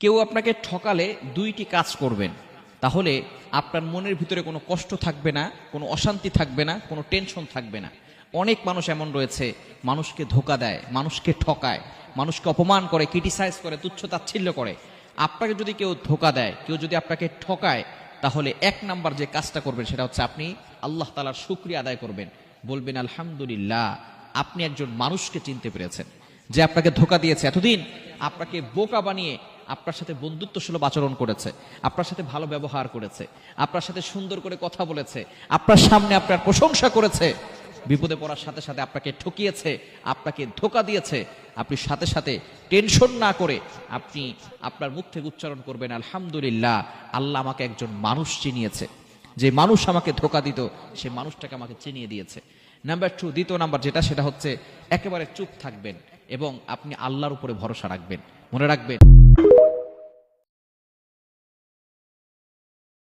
কেউ আপনাকে ঠকালে দুইটি কাজ করবেন, তাহলে আপনার মনের ভিতরে কোনো কষ্ট থাকবে না, কোনো অশান্তি থাকবে না, কোনো টেনশন থাকবে না। অনেক মানুষ এমন রয়েছে, মানুষকে ধোকা দেয়, মানুষকে ঠকায়, মানুষকে অপমান করে, ক্রিটিসাইজ করে, তুচ্ছ-তাচ্ছিল্য করে। আপনাকে যদি কেউ ধোকা দেয়, কেউ যদি আপনাকে ঠকায়, তাহলে এক নাম্বার যে কাজটা করবেন সেটা হচ্ছে আপনি আল্লাহ তাআলার শুকরিয়া আদায় করবেন, বলবেন আলহামদুলিল্লাহ, আপনি একজন মানুষকে চিনতে পেরেছেন যে আপনাকে ধোকা দিয়েছে, এতদিন আপনাকে বোকা বানিয়ে আপনার সাথে বন্ধুত্বসুলভ আচরণ করেছে, আপনার সাথে ভালো ব্যবহার করেছে, আপনার সাথে সুন্দর করে কথা বলেছে, আপনার সামনে আপনার প্রশংসা করেছে, বিপদে পড়ার সাথে সাথে আপনাকে ঠকিয়েছে, আপনাকে ধোকা দিয়েছে। আপনি সাথে সাথে টেনশন না করে আপনি আপনার মুখ থেকে উচ্চারণ করবেন আলহামদুলিল্লাহ, আল্লাহ আমাকে একজন মানুষ চিনিয়েছে, যে মানুষ আমাকে ধোকা দিত সে মানুষটাকে আমাকে চিনিয়ে দিয়েছে। নাম্বার 2, দ্বিতীয় নাম্বার যেটা, সেটা হচ্ছে একেবারে চুপ থাকবেন এবং আপনি আল্লাহর উপরে ভরসা রাখবেন। মনে রাখবেন